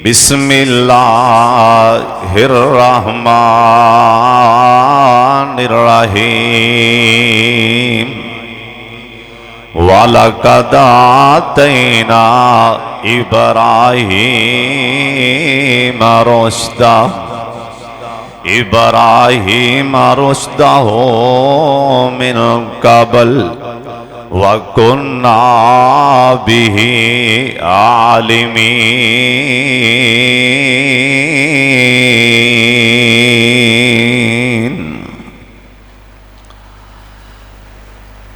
बिस्मिल्लाहिर्रहमानिर्रहीम वलक़द आतैना इब्राहीम रुश्दहु मिन क़ब्ल वकुन्ना बिही आलिमीन।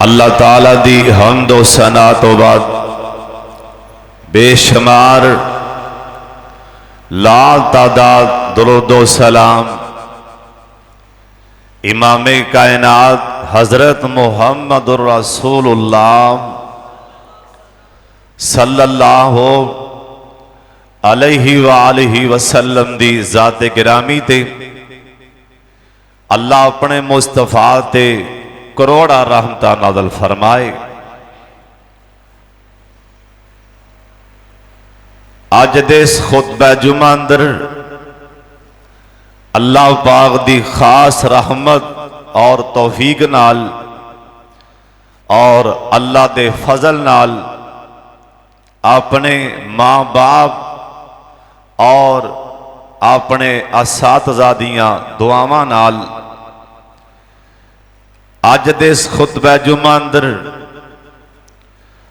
अल्लाह ताला दी हम्द व सना तो बाद बेशुमार ला तादाद दुरूद व सलाम इमाम कायनात हजरत मुहम्मदुर रसूलुल्लाह सल्लल्लाहु अलैहि वालिहि वसल्लम दी ज़ात गिरामी ते अल्लाह अपने मुस्तफा ते करोड़ा रहमत नाज़िल फरमाए। अज दे इस खुतबा जुमा अंदर अल्लाह पाक दी खास रहमत और तौफीक नाल और अल्लाह दे फजल नाल अपने माँ बाप और अपने असातिज़ा दियां दुआवां नाल अज दे इस खुतबा जुमा अंदर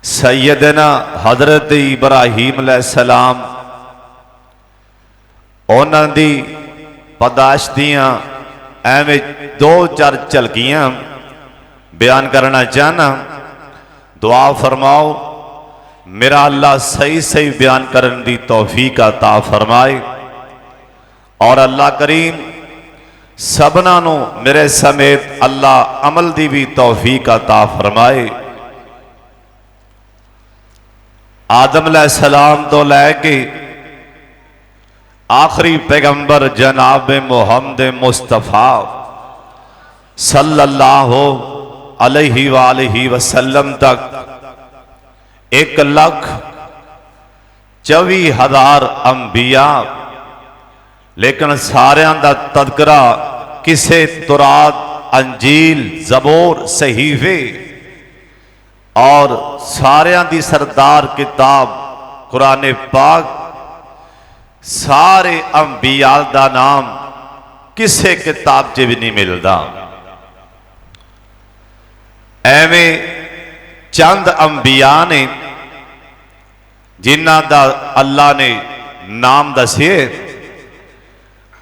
सैयदना हजरत इब्राहीम अलैहिस्सलाम उन्हां दी पदाश दियां एवं दो चार झलकियां बयान करना चाहना। दुआ फरमाओ मेरा अल्लाह सही सही बयान करने की तौफीक अता फरमाए और अल्लाह करीम सबना नू मेरे समेत अल्लाह अमल की भी तौफीक अता फरमाए। आदम अलैहिस्सलाम तो लैके आखिरी पैगंबर जनाब मुहम्मद मुस्तफ़ा सल्लल्लाहु अलैहि वालिहि वसल्लम तक 1,24,000 अंबिया, लेकिन सारियां दा तज़किरा किसे तुरात अंजील ज़बूर सहीफे और सारियां दी सरदार किताब कुरान पाक सारे अंबिया दा नाम किसे किताब च भी नहीं मिलता। एवें चंद अंबिया ने जिन्हां दा अल्लाह ने नाम दसे।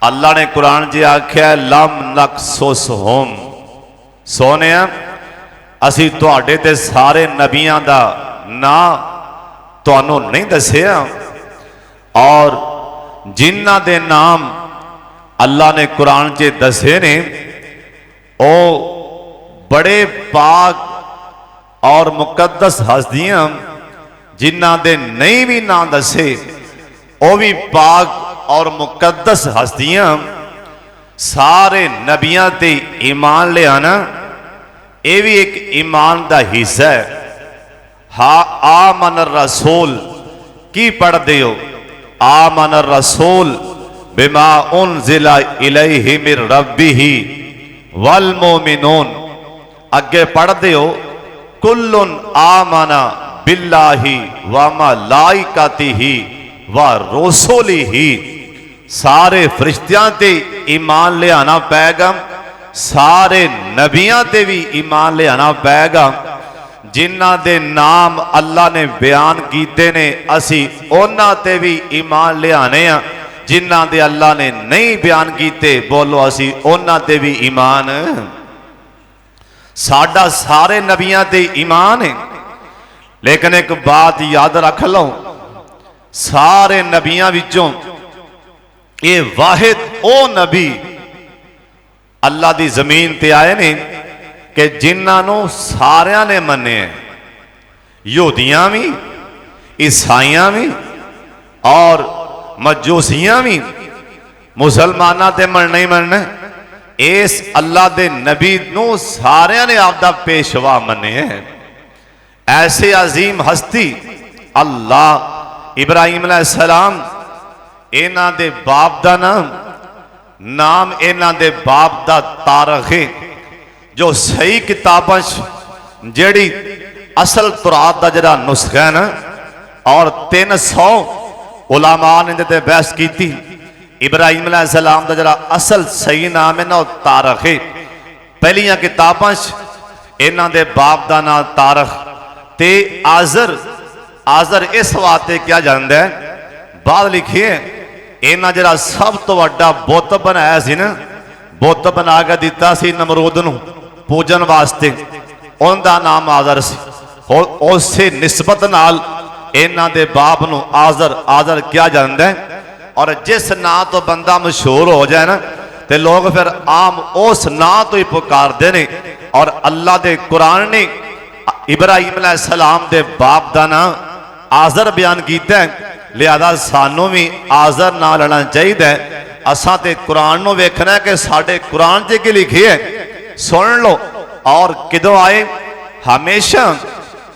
अल्लाह ने कुरान च आख्या लम नक़्सुसहुम, सोने असी तुहाडे ते सारे नबियां दा ना तुहानू नहीं दसिया और जिन्हां दे नाम अल्लाह ने कुरान च दसे ने ओ बड़े पाक और मुकद्दस हस्तियां, जिन्हां दे नहीं भी नाम दसे ओ भी पाक और मुकद्दस हस्तियां। सारे नबियां ते ईमान ले आना ये भी एक ईमान का हिस्सा है। हा आमन रसूल की पढ़ते हो? आमन रसूल बिमा उनज़िला इलैहि मिर रब्बिही वल मोमिनून। अगे पढ़ते हो कुल्लुन आमना बिल्लाहि व मलाइकतिही व रुसुलिही। सारे फरिश्तियां ते ईमान ले आना पैगा, सारे नबियां ते भी ईमान ले आना पैगा। जिन्हां दे नाम अल्लाह ने बयान कीते ने असी उन्हां ते भी ईमान ले आने आ। जिन्हां दे अल्लाह ने नहीं बयान कीते बोलो असी उन्हां ते भी ईमान। साडा सारे नबियां ते ईमान है, लेकिन एक बात याद रख लो, सारे नबियां विचों ये वाहिद ओ नबी अल्लाह दी जमीन ते आए ने कि जिन्होंने सारिया ने मने, यहूदियां भी, ईसाइयां भी और मजूसियां भी, मुसलमाना ते मनना ही मनना। इस अल्लाह दे नबी नू सारिया ने आपदा पेशवा मने। ऐसे अजीम हस्ती अल्लाह इब्राहीम अलैहिस्सलाम इन्हां दे बाप दा नाम इन्हां दे बाप दा तारख है जो सही किताबां जेड़ी असल तुरात दा जरा नुस्खा है ना, और 300 उलामा ने इहदे ते बहस की। इब्राहिम अलैहिस्सलाम दा जरा असल सही नाम है ना वो तारख है। पहलियां किताबां इन्हां दे बाप दा नाम तारख ते आजर आजर इस वास्ते क्या जाता है, बाद लिखिए इन्हां जरा सब तो वड्डा बुत बनाया सी ना, बुत बना के दिता सी नमरूद नूं पूजन वास्ते, उनका नाम आजर सी। और उसे निस्बत नाल इन्हां दे बाप नूं आजर आजर क्या जाता है। और जिस नां तो बंदा मशहूर हो जाए ना तो लोग फिर आम उस नां तो ही पुकारते हैं। और अल्लाह दे कुरान ने इब्राहिम अलैहिस्सलाम दे बाप का नाम आजर बयान किया है, लिहाजा सानू भी आजर ना लेना चाहिए। असां ते कुरान नूं वेखना है कि साडे कुरान च की लिखी है, सुन लो। और किदों आए, हमेशा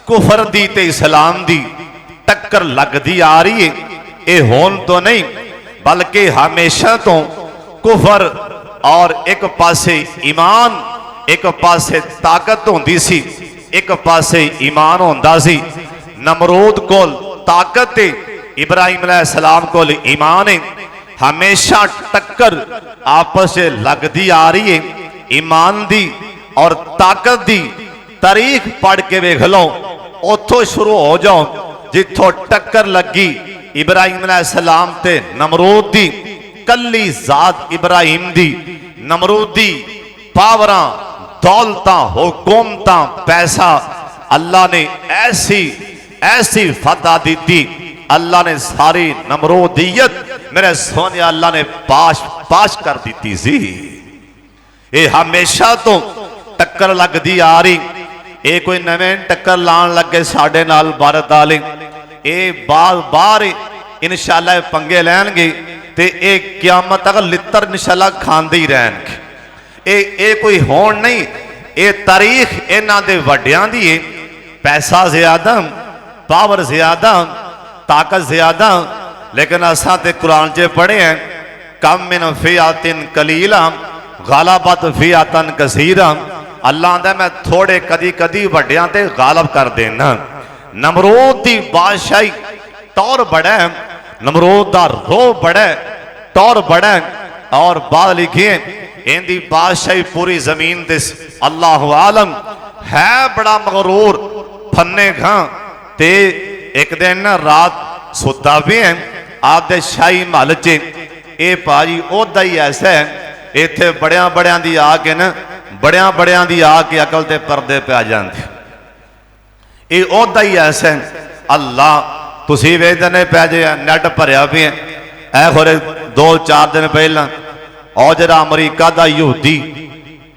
कुफर दी ते इस्लाम दी टक्कर लगती आ रही है। ये होन तो नहीं बल्कि हमेशा तो कुफर और एक पासे ईमान, एक पासे ताकत होंदी सी, एक पासे ईमान होंदा सी। नमरूद कोल ताकत है, इब्राहिम अलैहिस्सलाम कोल ईमान है। हमेशा टक्कर आपस में लगती आ रही है। ईमान दी और ताकत दी तारीख पढ़ के वेख लो, उथों शुरू हो जाओ जिथों टक्कर लगी इब्राहिम अलैहिस्सलाम ते नमरूद दी। कली जात इब्राहिम दी नमरूद दी पावरां दौलतां हुकूमतां पैसा अल्लाह ने ऐसी ऐसी फतह दी थी। अल्लाह ने सारी नमरूदियत मेरे सोने अल्लाह ने पाश कर दी सी। ये हमेशा तो टक्कर लगती आ रही। ये कोई नवें टक्कर लान लगे साडे नाल भारत वाले, ये बार इंशाअल्लाह पंगे लैणगे ते ये क़यामत तक लित्तर इंशाअल्लाह खांदे ही रहणगे। ये कोई होण नहीं, ये तारीख इन्हां दे वड्डियां दी है। पैसा ज्यादा, पावर ज्यादा, ताकत ज्यादा, लेकिन असां ते कुरान च पढ़े हैं कम मिन फियातिन कलीला गालबत फियातन कसीरा। अल्लाह आंदा मैं थोड़े कदी कदी वड्डियां ते गालब कर देना। नमरूद दी बादशाही टौर बड़ा है, नमरूद दा रोह बड़ा है, टौर बड़ा है। और बाद लिखिए इनकी बादशाही पूरी जमीन ते अल्लाह आलम है बड़ा मगरूर फन्ने खां। ते एक दिन ना रात सुता भी है आपदे शाही महल च। ये भाजी ओदा ही ऐसा है, इत्थे बड़ियां बड़ियां दी आके ना बड़ियां बड़ियां दी आके अकल ते पर्दे पे आ जाते। ये ओदा ही ऐसा है। अल्लाह तुसी वेखदे पै जे नैट भरिया भी है। ऐ खोरे 2-4 दिन पहला और जरा अमरीका का यहूदी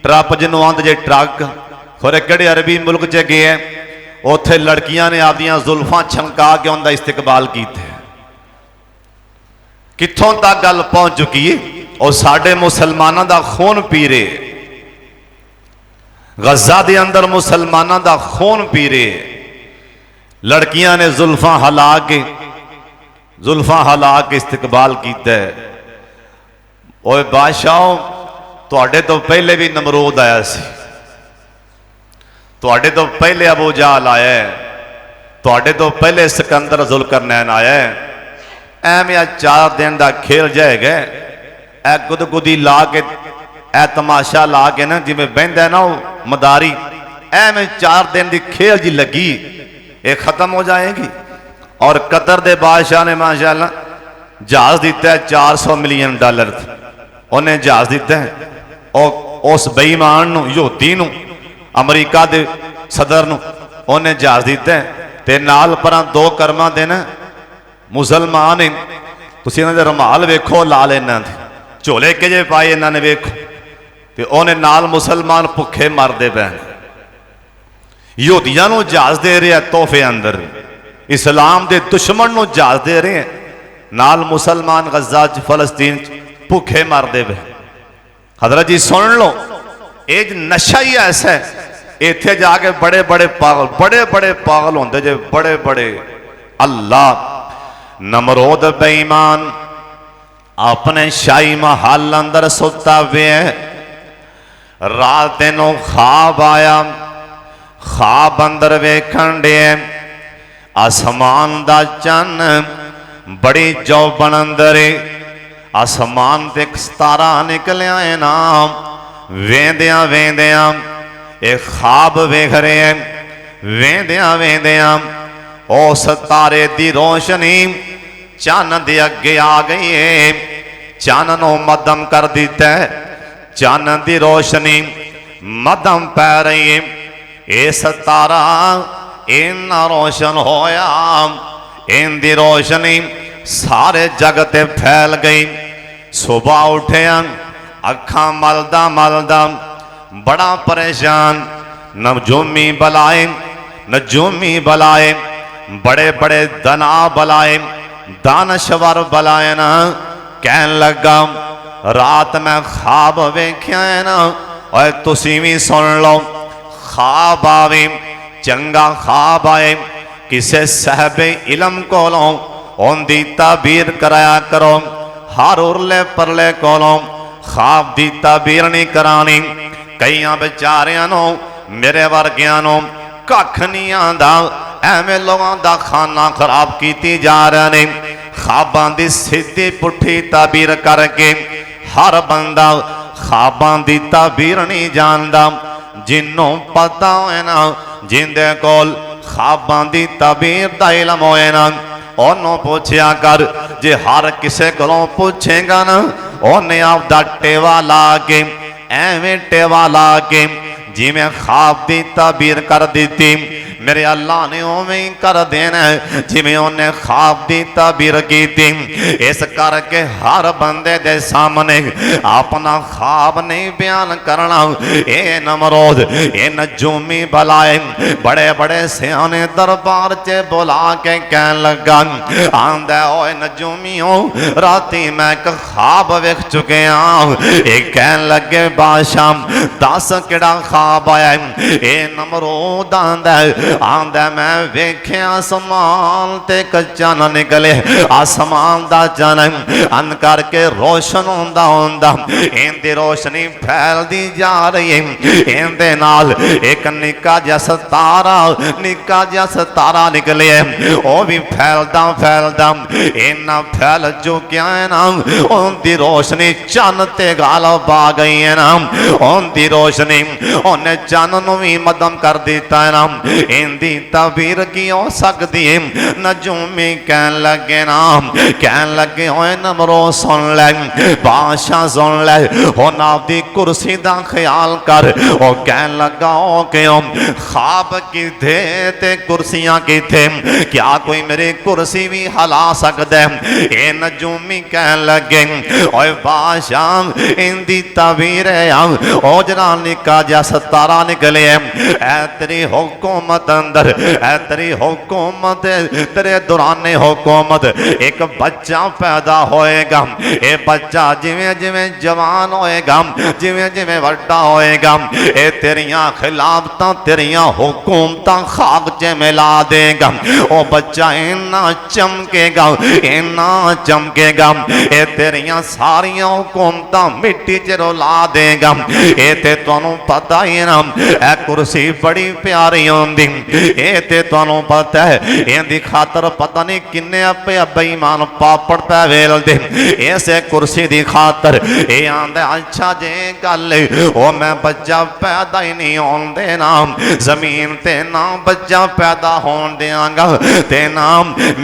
ट्रक जिन्हों आंद जे ट्रक खोरे किहड़े अरबी मुल्क च गए, उत्थे लड़कियां ने आपदियां जुल्फां छमका के उनका इस्तकबाल किया। कित्थों तक गल पहुंच चुकी है, और साडे मुसलमानों का खून पी रहे। गजा के अंदर मुसलमानों का खून पी रहे। लड़कियां ने जुल्फां हला के इस्तकबाल किया। ओए बादशाह तुहाडे तो पहले भी नमरूद आया सी, तुहाडे तो पहले अबू जहल आया है, तुहाडे तो पहले सिकंदर जुल्करनैन आया है। एवं 4 दिन का खेल जाएगा। ए गुदगुदी ला के ए तमाशा ला के ना जिमें बहंदा ना वो मदारी, एवं 4 दिन की खेल जी लगी, ये खत्म हो जाएगी। और कतर दे बादशाह ने माशाअल्लाह जहाज दिता है $400 मिलियन, उन्हें जहाज दिता है। और उस बेईमान यहूदी नूं अमरीका के सदर नूं उन्हें जहाज दिता है। ते नाल परां 2 कर्मां दे ना मुसलमान हैं। तुसीं इन्हां दे रुमाल वेखो लाल, इन्हां दे झोले कि जे पाए इन्हां ने वेखो, ते उन्हें नाल मुसलमान भुखे मरदे पे। यहूदियां नूं जहाज दे रहे तोहफे अंदर, इस्लाम के दुश्मन नूं जहाज दे रहे हैं, नाल मुसलमान गजा च फलस्तीन भुखे मरदे पे। हजरत जी सुन लो, ये नशा ही ऐसा है। इत्थे जाके बड़े बड़े पागल होंदे जे, बड़े बड़े। अल्लाह नमरूद बेईमान अपने शाही महल अंदर सुता वे रात तेनों ख्वाब आया ख्वाब अंदर वेखण डे आसमान दा चन बड़ी चौबन अंदर आसमान ते सितारा निकलिया है ना वेंदिया वेंदिया एक ख्वाब वेख रहे हैं वेंदिया वेंदिया उस तारे दी रोशनी चन दे अगे आ गई है चन नो मध्यम कर दिता है चन दी रोशनी मध्यम पै रही है इस तारा इन्ना रोशन होया इनकी रोशनी सारे जगत फैल गई सुबह उठिया अखा मलदा मलदा बड़ा परेशान नजूमी बलाए बड़े बड़े दना बलाए दानश्वर बलाए ना कहन लगा रात मैं ख्वाब वेख्या है ना और तुसी भी सुन लो ख्वाब आवे चंगा ख्वाब आए किसे साहबे इलम कोलों उनकी ताबीर कराया करो हर उरले परले कोलों ख्वाब की ताबीर नहीं करानी कई बेचारियां नो मेरे वर्गियां नो कख नहीं आंदा एवें लोगों का खाना खराब की जा रहे ने ख्वाबां की सीधी पुठी ताबीर करके हर बंदा ख्वाबां की ताबीर नहीं जानता जिन्हों पता होए ना जिंदे कोल ख्वाबां की ताबीर दा इलम होए ना ओनों पूछया कर जे हर किसे कोलों पूछेगा ना उन्हें आपदा टेवा ला के एवें टेवा ला के जिमें ख्वाब की ताबीर कर दी मेरे अल्लाह ने उवें ही कर देना जिमें उन्हें ख्वाब की ताबीर की थी इस करके हर बंदे दे सामने अपना ख्वाब नहीं बयान करना ये नमरोद ये नजूमी बलाए बड़े बड़े सियाने दरबार च बुला के कह लगा आंदा ओए नजूमियों राती मैं एक ख्वाब वेख चुके ये कह लगे बादशाह दस किड़ा ख्वाब आया ये नमरोद आंदा मैं वेख्या आसमान ते चन निकले आसमान दा चन अन करके रोशन होंदा होंदा इनदी रोशनी फैलदी जा रही है इनदे नाल एक निक्का जिहा सितारा निकले वो भी फैलदा फैलदा इन्ना फैल चुकिया है ना उनकी रोशनी चन ते गालब आ गई है ना उनकी रोशनी उन्हें चन नूं भी मध्यम कर दिता है ना इनकी ताबीर की हो सकती है नजूमी कहन लगे ना कहन लगे होए नमरो सुन ले बादशाह सुन ले हुण आपदी कुर्सी दा ख्याल कर ओ कहन लगा ओ क्यों ख्वाब किथे ते कुर्सियां किथे क्या कोई मेरी कुर्सी भी हला सकदा है ए नजूमी कहन लगे ओए बादशाह इनदी ताबीर है ओ जरा निक्का जिहा सितारा निकले ऐ तेरी हुकूमत अंदर ऐ तेरी हुकूमत तेरे दौराने हुकूमत एक बच्चा पैदा होएगा ये बच्चा जिवें जिवें जवान होएगा जिवें जिवें वड्डा होएगा ये तेरियां खिलाफतां तेरियां हुकूमतां खाक च मिला देगा वो बच्चा इन्ना चमकेगा ये तेरियां सारियां हुकूमतां मिट्टी च रुला देगा ये ते तुहानूं पता ही ना ऐ कुर्सी बड़ी प्यारी होंदी ये ते तुहानूं पता है इहदी खातर पता नहीं किन्ने आपे बेईमान पापड़ पै वेलदे इसे कुर्सी दी खातर ये आंदा अच्छा जे गल ओ मैं बच्चा पैदा ही नहीं होण देना जमीन ते ना बच्चा पैदा होण देंगा ते ना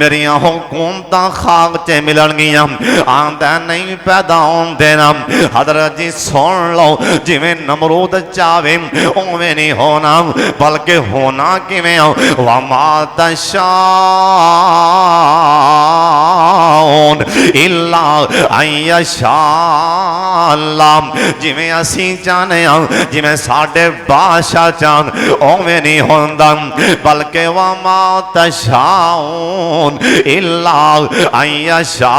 मेरियां हुकूमतां खाक च मिलणगियां आंदा नहीं पैदा होण देना हजरत जी सुन लो जिवें नमरूद चावे उवें नहीं होना बल्कि होना किवें वमा तशाऊन इल्ला अन यशा अल्लाह जिवें असीं चाहने जिवें साडे बादशाह चाहन उवें नहीं होंदा बल्कि वमा तशाऊन इल्ला अयशा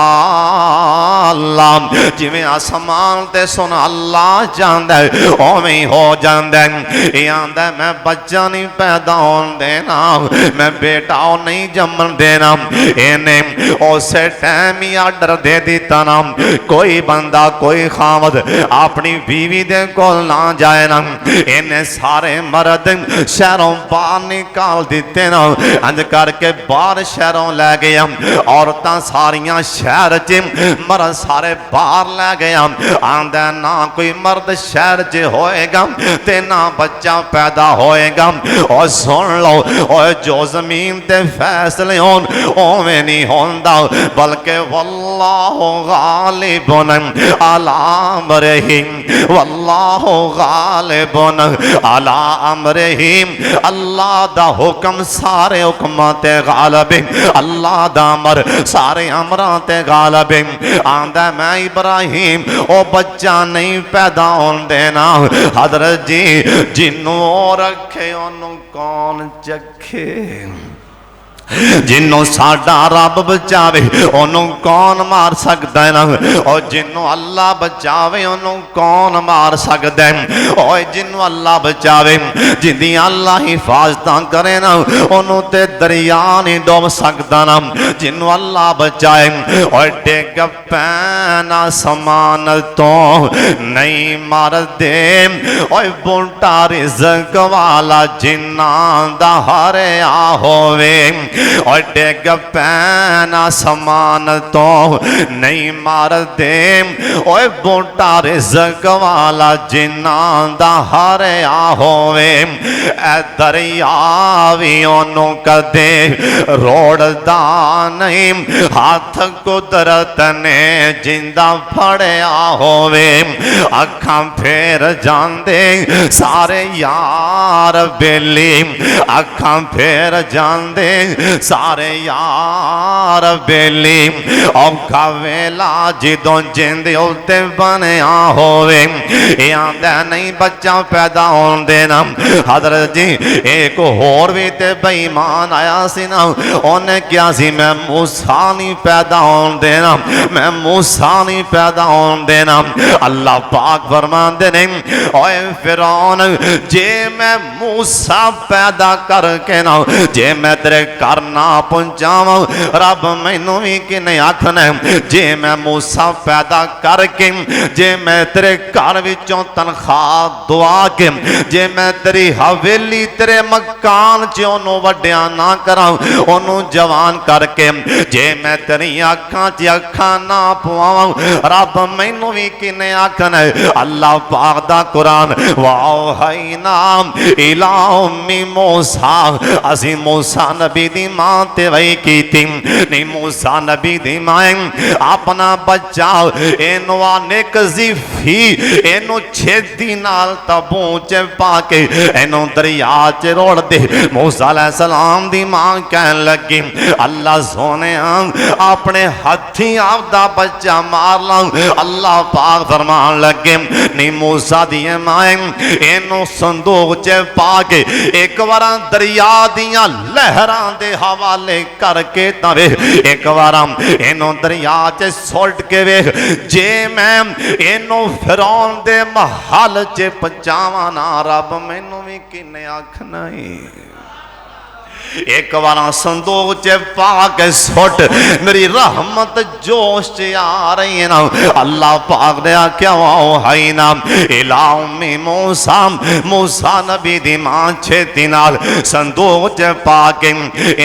अल्लाह जिवें आसमान ते सुन अल्लाह चाहता है उवें ही हो जाता है। ये आंदा मैं बच्चा नहीं पैदा होने देना मैं बेटा नहीं जमन देना इन्हें उस टाइम ही आर्डर दे दिता ना कोई बंदा कोई खामद अपनी बीवी दे कोल ना जाए ना इन्हें सारे मर्द शहरों बाहर निकाल दिते ना अंज करके बाहर शहरों लै गया औरतां सारियां शहर च मर्द सारे बाहर लै गया आंदा ना कोई मर्द शहर च होएगा ते ना बच्चा पैदा होएगा। और सुन लो और जो जमीन ते फैसले होन उवें नहीं होंदा बल्कि वल्लाहु गालिबुन अला अमरिही वल्लाहु गालिबुन अला अमरिही अल्लाह दा हुक्म सारे हुक्मां ते गालिब अल्लाह दा अमर सारे अमरां ते गालिब आंदा मैं इब्राहिम ओ बच्चा नहीं पैदा होने देना हजरत जी जिन्नू रखे ओनू कौन चखे जिन्हों साडा रब बचावे ओनू कौन मार सकता है ना और जिन्हों अल्लाह बचावे ओनू कौन मार सकता है और जिन्हों अल्लाह बचावे जिंदी अल्लाह हिफाजत करे ना ओनू ते दरिया नहीं डूब सकता ना जिन्हों अल्लाह बचाए और डिग पैना समान तो नहीं मार दे और बुंटा रिज़्क़ वाला जिन्ना दा हरिया होवे और डिग पैना समान तो नहीं मार दे और बूटा रिज़्क़ वाला जिन्ना दा हरिया होवे ए दरिया भी ओनू कदे रोड़दा नहीं हाथ कुदरत ने जिंदा फड़िया होवे अखां फेर जांदे सारे यार बेली अखां फेर जांदे सारे यार बेली औखा वेला जिदों जिंद उत्ते बनया होवे आंदा नहीं बच्चा पैदा होने देना। हजरत जी एक होर भी ते बेईमान आया सी ना उन्हें क्या सी मैं मूसा नहीं पैदा होने देना मैं मूसा नहीं पैदा होने देना। अल्लाह पाक फरमांदे ने ओए फिरौन जे मैं मूसा पैदा करके ना जे मैं तेरे घर ना पहुंचावा रब मैनू भी किने आखना जे मैं मूसा पैदा करके जे मैं तेरे घर विचों तनख्वाह दुआ के जे मैं तेरी हवेली तेरे मकान च ओनू वड्डिया ना करा ओनू जवान करके जे मैं तेरी अखां च अखां ना पवावां रब मैनू भी किने आखना। अल्लाह पाक दा कुरान वाओहैना इला उम्मी मूसा असी मूसा नबी दी मां ते वही की थी नहीं मूसा नबी दी मां अपना बच्चा एनू निक ज़िफ़ी एनू छेती नाल तबू च पा के एनू दरिया च रोड़ दे। मूसा अलैहिस्सलाम दी मां कहन लगी अल्लाह सोने अपने हथी आपदा बच्चा मार ला। अल्लाह पाक फरमान लगे नहीं मूसा दी मां एनू संदूक च पा के एक बार दरिया दियां लहरां दे हवाले करके तवे एक बार इनू दरिया च सुट के वेख जे मैं इनू फिरौन दे महल च पहुंचावा ना रब मैनू भी किने आखना एक बार संदूक च पा के सुट मेरी रहमत जोश च आ रही है ना। अल्लाह पाक ने आख्या है ना इला उम्मी मूसा मूसा नबी दी मां छेती नाल संदूक च पा के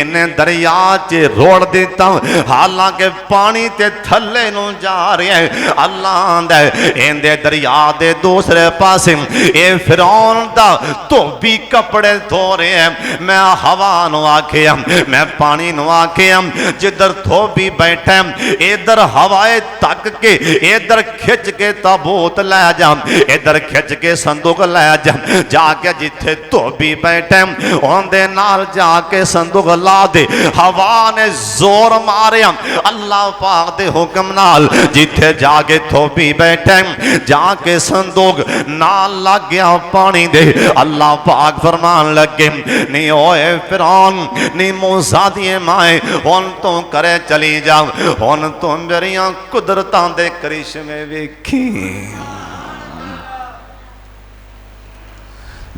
इन्हें दरिया च रोड़ दिता हालांकि पानी ते थले नू जा रहा है। अल्लाह आंदा इंदे दरिया दे दूसरे पासे ए फिरौन दा धोबी कपड़े धो रहे हैं मैं हवा नू नू आखिया, मैं पानी नू आखिया, जिधर धोबी बैठा इधर हवाए तक के, इधर खिंच के ताबूत लै जा, इधर खिंच के संदूक लै जा, जाके जिथे धोबी बैठे उनदे नाल जाके संदूक ला दे। हवा ने जोर मारिया अल्लाह पाक दे हुक्म नाल, जिथे जाके धोबी बैठे जाके संदूक नाल लग गया पानी दे। अल्लाह पाक फरमान लगे, नी ओए फिरौन, नी मूसा दी माए, हुण तू करे चली जा, हुण तू मेरियां कुदरतां दे करिश्मे वेखी।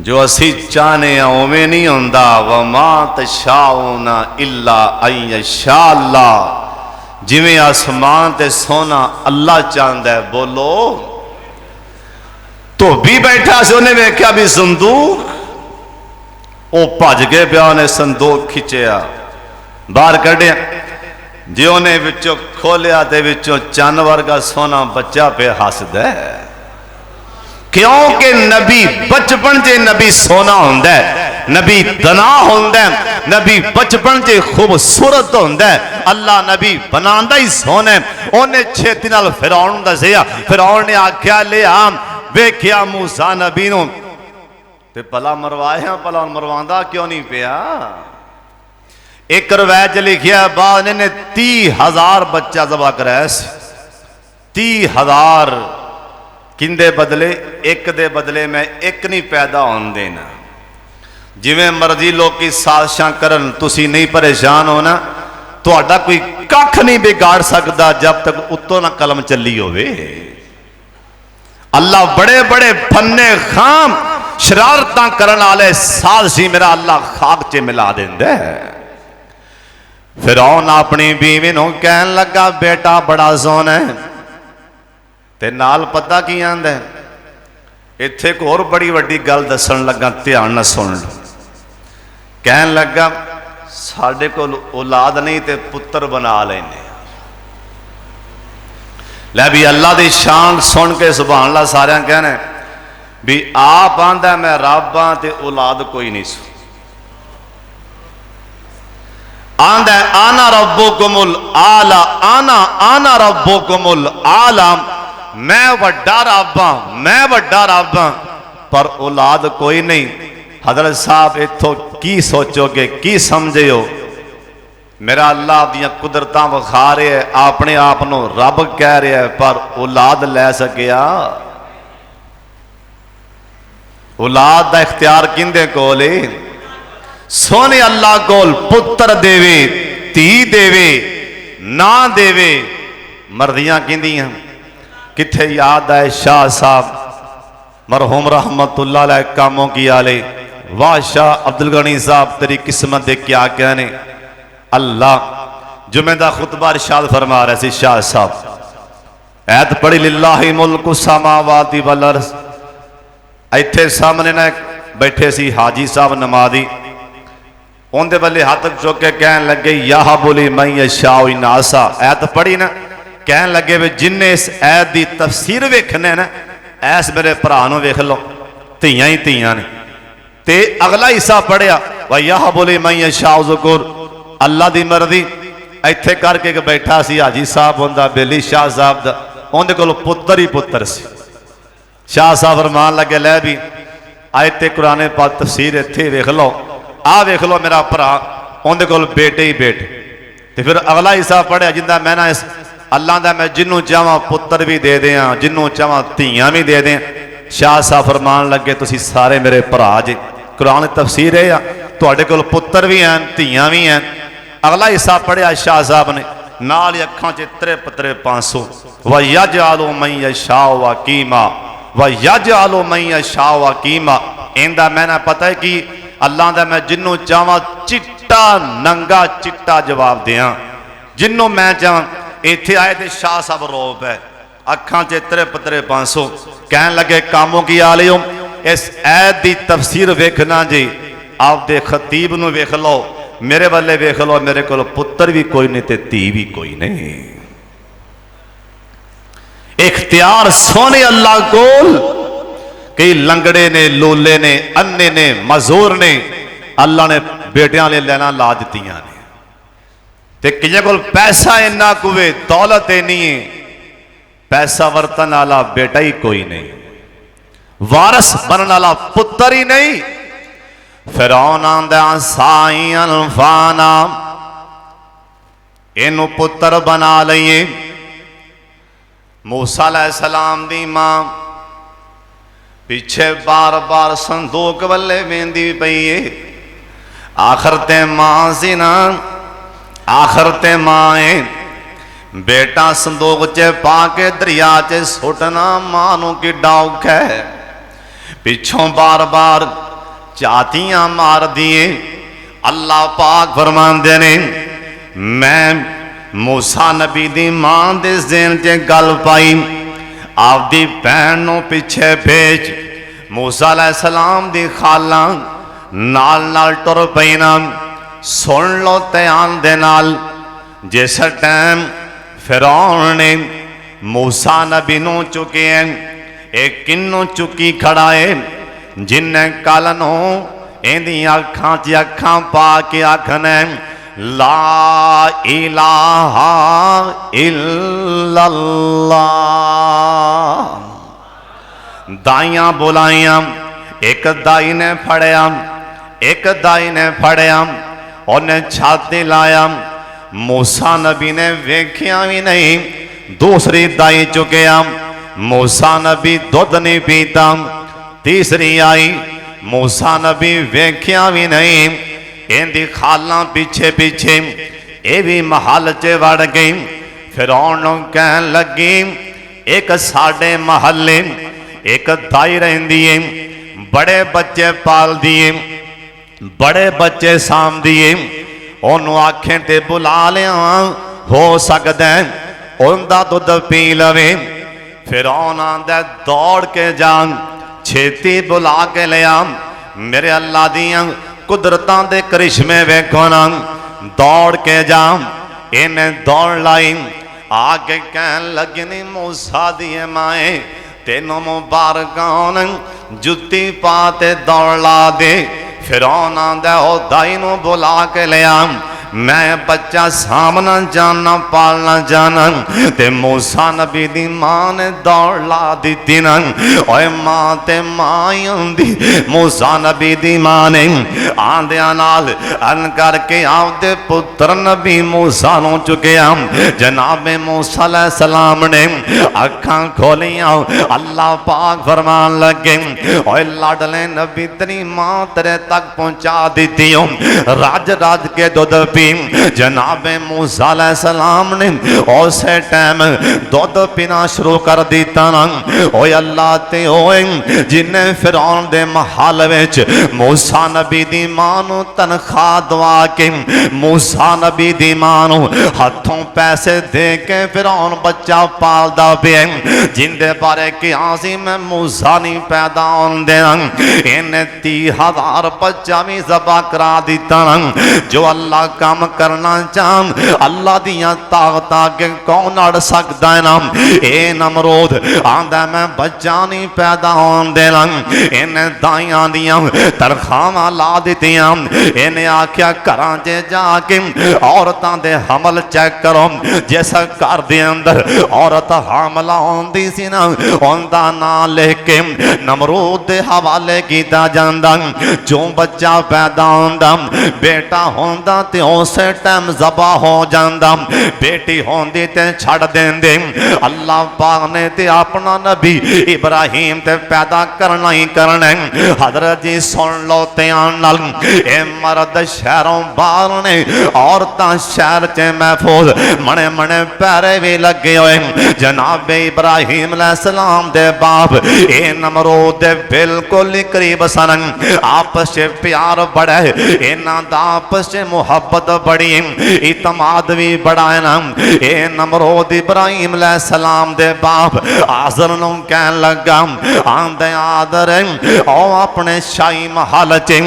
जो असी चाहने उवें नहीं होंदा। वमा तशाऊना इल्ला अय्यशा अल्लाह। जिवें आसमान ते सोना अल्लाह चाहता है। बोलो, धोबी बैठा से उन्हें वेख्या भी संदूक, वो भज के पिया, उन्हें संदूक खिंचया बाहर कढ़िया, जो उन्हें विचों खोलिया तो विचों चन्न वर्गा सोना बच्चा पे हसदा है। क्योंकि नबी बचपन च नबी सोना होंदा है, नबी दना होंदा है, नबी बचपन च खूबसूरत होंदा है। अल्लाह नबी बनांदा ही सोना है। उन्हें छेती नाल फिरौन दसिया, फिरौन ने आख्या ले आ, वेख्या मूसा नबी नूं ते भला मरवाया, भला मरवांदा क्यों नहीं पिया। एक रवायत लिखिया बाद ने 30,000 बच्चा जबा कराया, 30,000 किंदे बदले, एक दे बदले मैं एक नहीं पैदा होने देना। जिवें मर्जी लोग की साजिशां करन, तुसी नहीं परेशान होना, तुहाडा कोई कख नहीं बिगाड़ सकता जब तक उत्तों ना कलम चली होवे। अल्लाह बड़े बड़े फन्ने खाम शरारतां करन वाले साजिशी मेरा अल्लाह खाक च मिला देंदा है। फिरौन अपनी बीवी नूं कहन लगा, बेटा बड़ा सोहना है, ते नाल पता की आंदा है। इत्थे एक होर बड़ी वड्डी गल दसन लगा, ध्यान नाल सुन लो। कहन लगा, साडे कोल औलाद नहीं ते पुत्र बना लेने। लै भी अल्लाह दी शान सुन के सुभान अल्लाह सारे कहने भी आप आंदा मैं रब हां ते औलाद कोई नहीं सु। आंदा आना रब्बुकुमुल आला, आना आना रब्बुकुमुल आला, मैं वड्डा रब हां, मैं वड्डा रब हां, पर औलाद कोई नहीं। हजरत साहब इथों की सोचोगे, की समझे हो। मेरा अल्लाह दियां कुदरतां विखा रहा है, अपने आप नूं रब कह रहा है, पर औलाद लै सकिया। औलाद दा इख्तियार किंदे कोल है। सोने अल्लाह कोल पुत्र देवे, धी देवे, ना देवे, मर्दियां किंदियां किथे याद आए। शाह साहब मरहूम रहमतुल्लाह अलैह कामों की आले, वाह शाह अब्दुल गनी साहब तेरी किस्मत दे क्या कहने। अल्लाह जुमे दा खुतबा इरशाद फरमा रहे थे शाह साहब, ऐत पढ़ी लिल्लाहि मुल्कु समावाति वल अर्ज़। इत्थे सामने ना बैठे सी हाजी साहब नमाजी, उनके वाले हाथ चुक के कहन लगे याह बोली मई यशाओ इनासा। ऐत पढ़ी ना, कहन लगे भी जिन्हें इस ऐत की तफसीर वेखने ना, ऐस मेरे भरा वेख लो, धियां ही धियां ने। ते अगला हिस्सा पढ़िया भाई याह बोली मई यशाओ ज़ुकुर, अल्लाह की मर्जी। इत्थे करके एक बैठा सी हाजी साहब होंदा बेली शाह साहब दा, उनके कोल पुत्र ही पुत्र सी। शाह साहब फरमान लगे लै भी आयत कुरान पाक तफसीर इत्थे वेख लो, आ वेख लो मेरा भरा, उनके कोल बेटे ही बेटे। तो फिर अगला हिस्सा पढ़िया जिंदा मैं ना इस अल्लाह का मैं जिन्हों चाहवा पुत्र भी दे दें, जिन्हों चाहवा धियां भी दे दें। शाह साहब फरमान लगे तुसी सारे मेरे भरा जे, कुरान तफसीर है तुहाडे कोल पुत्र भी हैं धियां भी हैं। अगला हिस्सा पढ़िया शाह साहब ने, नाल अखां च त्रे पत्रे 500 व यजअलु मन यशाउ वकीमा, व यजअलु मन यशाउ वकीमा। इंदा मैंने पता है कि अल्लाह का मैं जिन्हों चाहवा चिट्टा नंगा चिट्टा जवाब दियां, जिन्हों मैं चाह। इत्थे आए थे शाह साहब रोब है, अखां च त्रे पत्रे 500। कहन लगे कामों की आ लियो, इस ऐत की तफसीर वेखना जी, आप दे खतीब नूं वेख लो, मेरे वाले वेख लो, मेरे को पुत्र भी कोई नहीं ते धी भी कोई नहीं। इख्तियार सोने अल्लाह कोल। कई लंगड़े ने, लोले ने, अन्ने ने, मजूर ने, अल्लाह ने बेटियां वाले लैना ला दित्तियां ने ते किए कोल पैसा इन्ना कुवे दौलत इन्नी है पैसा वरतन वाला बेटा ही कोई नहीं वारस बनने वाला पुत्र ही नहीं। फिरौन आंदा साई अल्फाना इनू पुत्र बना लईए। मूसा अलैहिस्सलाम दी मां पिछे बार बार संदूक वल्ले वेंदी पई है आखिर ते मां सी ना आखिर ते मां है बेटा संदूक च पा के दरिया च सुटना मां नू किड्डा औखा है पिछों बार बार झातियां मार दिए। अल्लाह पाक फरमांदे ने मैं मूसा नबी दी मां दे ज़हन च गल पाई आपदी भैन नू पिछे भेज। मूसा अलैहिस्सलाम दी खाला नाल नाल टुर पई ना सुन लो ध्यान दे नाल जिस टाइम फिरौन ने मूसा नबी नू चुके एक किन्नू चुकी खड़ा है जिन्हें कल नू इहदी अखां च अखां पा के आखना ला इलाहा इल्लल्लाह। दाइयां बुलाइया एक दाई ने फड़िया एक दाई ने फड़िया उन्हें छाती लाया मूसा नबी ने वेख्या भी नहीं दूसरी दाई चुकया मूसा नबी दुध नहीं पीता तीसरी आई मूसा नबी वेख्या भी नहीं इनकी खाला पीछे पीछे ये भी महल च वड़ गई। फिरौन कहन लगी एक साडे महल्ले एक दाई रहिंदी है बड़े बच्चे पाल दिए बड़े बच्चे साम दिए ओनू आखें ते बुला लिया हो सकता है उनका दुध पी लवे। फिरौन आंदा दौड़ के जान छेती बुला के लिया मेरे अल्लाह दियां कुदरतां दे करिश्मे वेखो ना दौड़ के जा इन्हें दौड़ लाई आके कहन लगी नी मूसा दिए माए तेनों मुबारक जुत्ती पा ते दौड़ ला दे। फिरौन आंदा ओ दाई नू बुला के लिया मैं बच्चा सामना जाना पालना जाना ते मूसा नबी दी मां ने दौड़ ला दी ना ओए मां ते मां ही होंदी। मूसा नबी दी मां ने आंदिया नाल अन करके आपदे पुत्र नबी मूसा नू चुकया जनाबे मूसा अलैहिस्सलाम ने अखां खोलियां अल्लाह पाक फरमान लगे ओए लाडले नबी तेरी मां तेरे तक पहुंचा दी राज राज के दुध जनाबे मूसा अलैहिस्सलाम ने उस टाइम दुध पीना शुरू कर दिता ना ओए अल्लाह ते ओए जिन्हें फिरौन दे महल विच मूसा नबी दी मां नू तनख्वाह दवा के मूसा नबी दी मां नू हाथों पैसे दे के फिरौन बच्चा पालदा पिया जिंदे बारे कहा सी मैं मूसा नहीं पैदा होने देना इन्हें 30,000 बच्चा भी ज़बा करा दिता ना। जो अल्लाह काम करना चाह अल्लाह दियां ताकत के कौन अड़ सकता है ना। ए नमरूद आंदा मैं बच्चा नहीं पैदा होने देना इन्हें दाइयां दियां तनख्वाहां ला दित्तियां इन्हें आख्या घरां च जाके औरतां दे हमल चेक करो जिस घर दे अंदर औरत हामला होंदी सी ना उनका नाम लिख के नमरूद दे हवाले किया जांदा जो बच्चा पैदा होंदा बेटा होंदा ते उस टाइम ज़बा हो जाता बेटी होंदी ते छड़ देंदे। अल्लाह पाक ने ते अपना नबी इब्राहिम ते पैदा करना ही करना। हजरत जी सुन लो ध्यान नाल ए मर्द शहरों बाहर ने औरतां शहर च महफूज मने मने पैरे भी लगे हुए जनाबे इब्राहिम अलैहिस्सलाम दे बाप ए नमरूद दे बिल्कुल ही करीब सन आपस च प्यार बड़ा इन्हां दा आपस च मुहब्बत बड़ी इतमाद भी बड़ा है ना। ये नमरूद इब्राहिम अलैहिस्सलाम दे बाप आज़र नूं कहन लगा आंदे आदर ओ अपने शाही महल च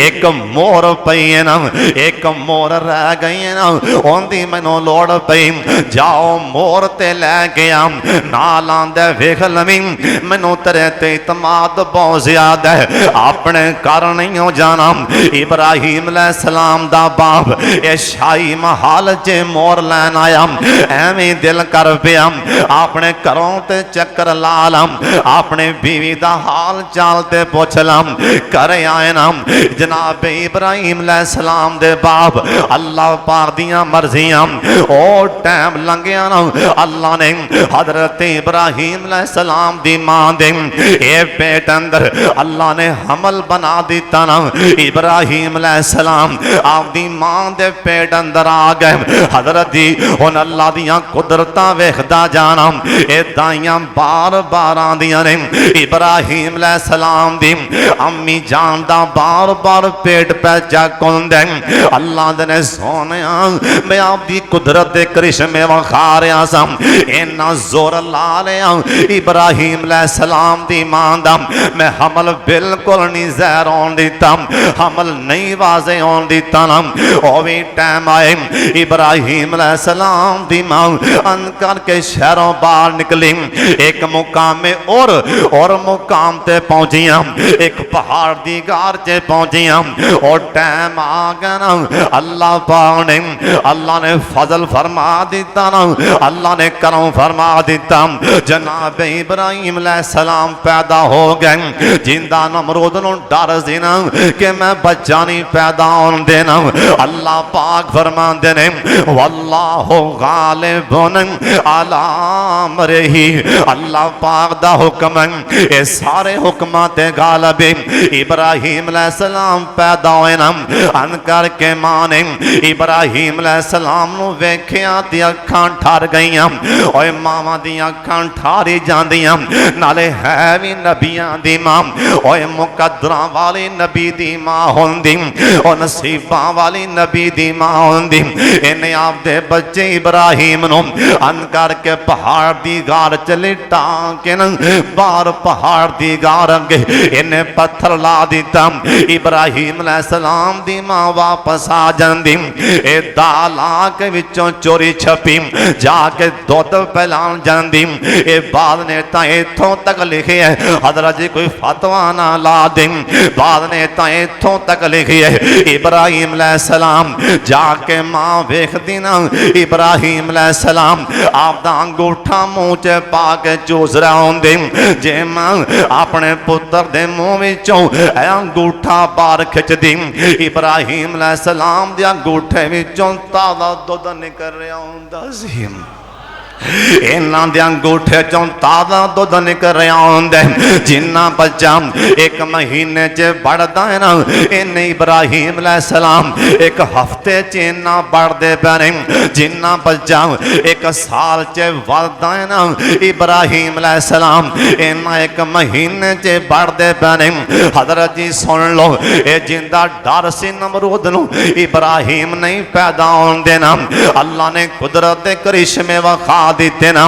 एक मोर पई है ना, एक मोर रह गई है ना, ओंदी मैनू लोड़ पई जाओ मोर ते लैके आ नाल आंदे वेख लवी मैनू तेरे ते इतमाद बहुत ज्यादा है अपने घर नहीं हो जाना। इब्राहिम अलैहिस्सलाम दा बाप ये शाही महल च मोर लैन आया एवें दिल कर पिया अपने घरों ते चक्कर ला लम अपने बीवी दा हाल चाल ते पुछ लम घर आए ना जनाब इब्राहिम अलैहिस्सलाम दे बाप अल्लाह पाक दियां मर्जियां ओ टाइम लंघिया ना अल्लाह ने हजरत इब्राहिम अलैहिस्सलाम दी मां दे ए पेट अंदर अल्लाह ने हमल बना दिता ना। इब्राहिम अलैहिस्सलाम आपदी मां दे पेट अंदर आ गए हजरत जी हुन अल्लाह दियां कुदरतां वेखदा जाना ए दाइयां बार बार आंदियां ने इब्राहिम अलैहिस्सलाम दी अम्मी जान दा बार बार पेट पै चक हुंदा अल्लाह दे ने सोनिया मैं आपदी कुदरत दे करिश्मे विखा रहा सा इन्ना जोर ला लिया इब्राहिम अलैहिस्सलाम दी मां दा मैं हमल बिल्कुल नहीं ज़हर होने दिता हमल नहीं वाजे होने दिता ना। ओ भी टाइम आए इब्राहिम अलैहिस्सलाम दी मां अन करके शहरों बाहर निकली एक मुकाम में और मुकाम ते पहुंचिया एक पहाड़ दी गार च पहुंचिया और टाइम आ गया ना अल्लाह पाक ने अल्लाह ने फजल फरमा दिता ना अल्लाह ने करम फरमा दिता जनाब इब्राहिम अलैहिस्सलाम पैदा हो गए जिंदा नमरूद नूं डर सी ना कि मैं बच्चा नहीं पैदा होने देना अल्लाह पाक फरमांदे ने वल्लाहु गालिबुन अला अमरिही अल्लाह पाक दा हुक्म है ये सारे हुक्मां ते गालिब इब्राहिम अलैहिस्सलाम पैदा होए ना अन करके मां ने इब्राहिम अलैहिस्सलाम नूं वेखिया ते अखां ठर गईयां ओए मावां दी अखां ठारी जांदियां नाले है भी नबियां दी मां ओए मुकद्दरां वाली नबी दी मां होंदी ओ नसीबां वाली नबी दी मां होंदी इन्हें आपदे बच्चे इब्राहिम नूं अन करके पहाड़ दी गार च लिटा के बाहर पहाड़ दी गार अगे इन्हें पत्थर ला दिता इब्राहिम अलैहिस्सलाम दी मां वापस आ जांदी ए दाला के विचों चोरी छपी जाके दुध पिलान जांदी ए बाद ने तां इथों तक लिखे है हजरत जी कोई फतवा ना ला दे बाद ने तां इथों तक लिखे है इब्राहिम अलैहिस्सलाम जाके मां वेखदी ना इब्राहिम अलैहिस्सलाम आपदा अंगूठा मुंह च पा के चूस रहा होंदे जे मां अपने पुत्र दे मुंह विचों अंगूठा बाहर खिचदी इब्राहिम अलैहिस्सलाम दे अंगूठे विचों ताज़ा दुध निकल रहा हुंदा सी इन्हां दे अंगूठे चों ताज़ा दुध निकल रहा हुंदा जिन्ना बच्चा एक महीने च बढ़दा है ना इन्ने इब्राहिम अलैहिस्सलाम एक हफ्ते च इन्ना बढ़दे पे जिन्ना बच्चा एक साल च बढ़दा है ना इब्राहिम अलैहिस्सलाम इन्ना एक महीने च बढ़दे पे हजरत जी सुन लो ये जिंदा डर सी नमरूद नूं इब्राहिम नहीं पैदा होने देना अल्लाह ने कुदरत दे करिश्मे विखा दिते ना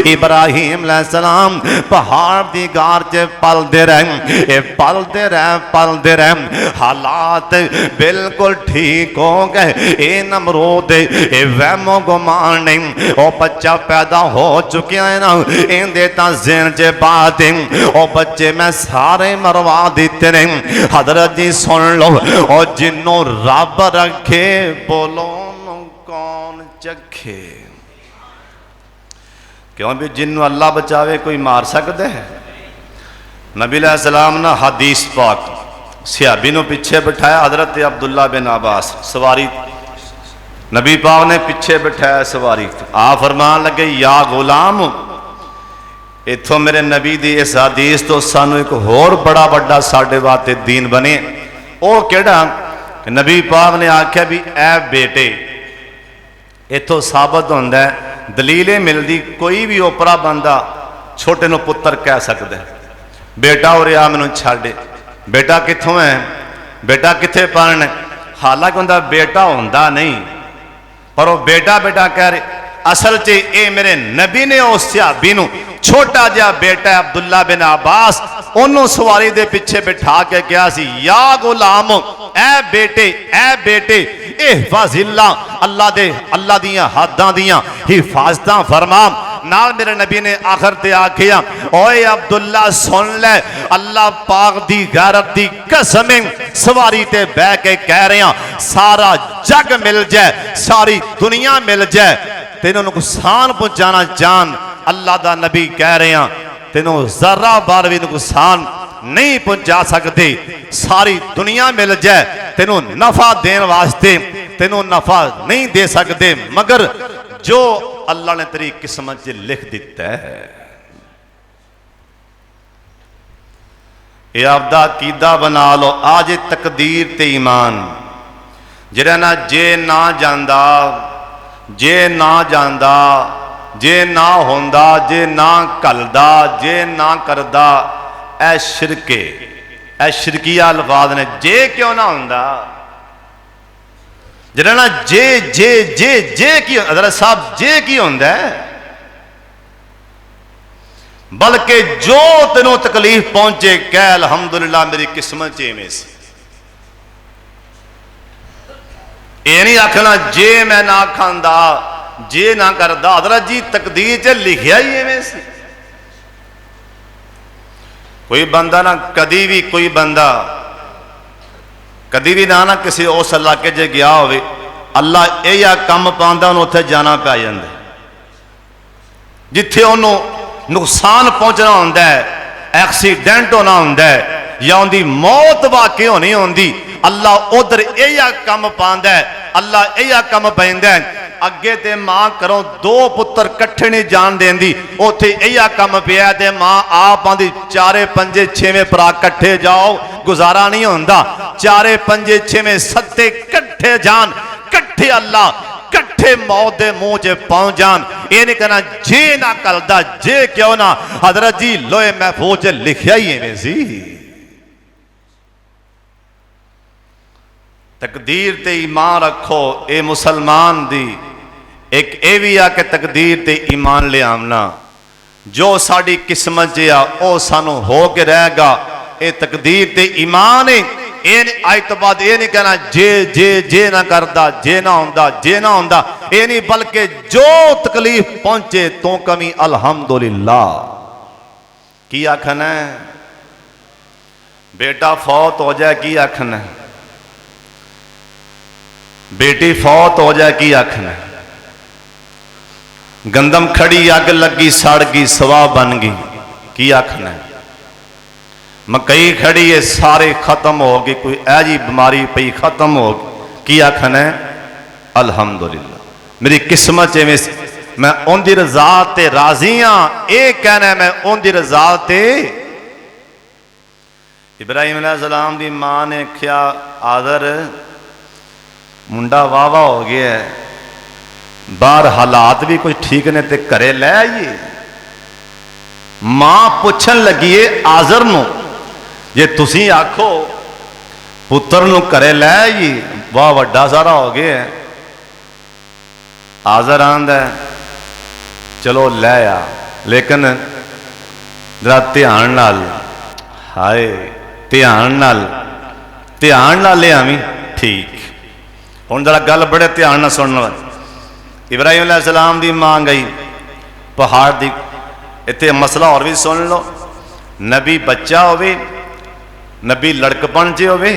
इब्राहिम अलैहिस्सलाम पहाड़ दी गार च पलदे रहे हालात बिल्कुल ठीक हो गए ए नमरूद ए वहमो गुमान नहीं ओ बच्चा पैदा हो चुकिया है ना इंदे तां ज़हन च बात ओ बच्चे मैं सारे मरवा दिते ने हजरत जी सुन लो ओ जिन्नों रब रखे बोलो कौन चखे क्यों भी जिन्नों अल्लाह बचावे कोई मार सकता है। नबी अलैहिस्सलाम ने हदीस पाक सिहाबी नूं पिछे बिठाया हजरत अब्दुल्ला बिन अब्बास सवारी नबी पाक ने पिछे बिठाया सवारी आ फरमान लगे या गुलाम इथों मेरे नबी दी इस हदीस तो सानू एक होर बड़ा बड़ा साडे वास्ते दीन बने ओ केड़ा नबी पाक ने आख्या भी ए बेटे इथों साबित होंदा है दलीलें मिलती कोई भी ओपरा बंदा छोटे नूं पुत्र कह सकता है बेटा हो रहा मैनू छड्ड बेटा कित्थों है बेटा कित्थे पढ़न हालांकि उनका बेटा होंदा नहीं, पर वह बेटा बेटा कह रहे। असल च ये मेरे नबी ने उस सहाबी नूं छोटा जिहा बेटा अब्दुल्ला बिन अब्बास उन्होंने सवारी दे पिछे बिठा के कहा सी, या गुलाम ए बेटे हिफाजिल्ला, अल्लाह दियां हदां दियां हिफाजतां फरमा। नाल मेरे नबी ने आखिर ते आखिया, ओए अब्दुल्ला सुन ले, अल्लाह पाक दी गैरत दी कसम सवारी ते बह के कह रहे हैं, सारा जग मिल जाए, सारी दुनिया मिल जाए, तेनों नुकसान पहुंचाना चाहन, अल्लाह दा नबी कह रहे हैं तेनों जरा बार भी नुकसान नहीं पहुंचा सकते। सारी दुनिया मिल जाए, तेनों नफा देने वास्ते तेनों नफा नहीं दे सकते, मगर जो अल्लाह ने तेरी किस्मत च लिख दिता है। यह आपदा कीदा बना लो, आज तकदीर ते ईमान जिहड़ा ना जे ना जांदा, जे ना जांदा, जे ना होंदा, जे ना कलदा, जे ना करदा, ऐ शिरके, ऐ शिरकिया अल्फाज ने। जे क्यों ना होंदा, जरा ना जे जे जे जे की हज़रत साहब जे की होंदा है, बल्कि जो तेनों तकलीफ पहुंचे कह अल्हम्दुलिल्लाह मेरी किस्मत इवें सी। ये नहीं आखना जे मैं ना खांदा, जे ना करदा, हज़रत जी तकदीर च लिखिया ही इवें सी। कोई बंदा ना कदी भी, कोई बंदा कदी भी ना किसी उस इलाके च गया हो, अल्लाह यह काम पांदा उन्होंने उत्थे जाना पै जांदा, जिथे उन्होंने नुकसान पहुंचना होंदा है, एक्सीडेंट होना होंदा है, या उनकी मौत वाकई होनी होंदी, अल्लाह उधर यह काम पांदा है, अल्लाह यह काम पैंदा है। अगे ते मां करो दो पुत्र कट्ठे नहीं जान देंदी, उथे यह काम पिया ते मां आप आंदी चारे पंजे छेवें भरा कट्ठे जाओ, गुजारा नहीं होंदा। चारे पंजे छेवें सत्ते कट्ठे जान, कट्ठे अल्लाह कट्ठे मौत के मुंह च पहुंच जान। ये नहीं कहना जे ना कलदा, जे क्यों ना, हज़रत जी लोहे महफूज च लिखिया ही इवें सी। तकदीर ते ईमान रखो, ये मुसलमान दी एक ये भी आ कि तकदीर ते ईमान ले आमना, जो साड़ी किस्मत च आ वो सानू हो के रहेगा, ये तकदीर ते ईमान है। अज तो बाद ये नहीं कहना जे जे जे ना करदा, जे ना होंदा, जे ना होंदा, ये नहीं, बल्कि जो तकलीफ पहुंचे तो कमी अल्हम्दुलिल्लाह की आखना है। बेटा फौत हो जाए की आखना है, बेटी फौत हो जाए की आखना है, गंदम खड़ी अग लगी सड़ गई सवाह बन गई की आखना है, मकई खड़ी है सारे खत्म हो गए, कोई ऐसी बीमारी पई खत्म हो गई की आखना है अल्हम्दुलिल्लाह मेरी किस्मत इवें, मैं उनकी रजा ते राजी हाँ, ये कहना है मैं उनकी रजा ते। इब्राहिम अलैहिस्सलाम की मां ने आख्या आदर मुंडा वाह वाह हो गया है, बाहर हालात भी कुछ ठीक ने, ते घरे लै आइए। मां पुछन लगी है आजर नूं, जे तुसी आखो पुत्र नूं घरे लै आइए, वाह वड्डा सारा हो गया है। आजर आंदा चलो लै आ, लेकिन जरा ध्यान नाल, हाय ध्यान नाल ले आवी, ठीक। हुण जरा गल बड़े ध्यान नाल सुनना। इब्राहिम अलैहिस्सलाम दी मां गई पहाड़ दी, इत्थे मसला और भी सुन लो, नबी बच्चा होवे, नबी लड़कपन च होवे,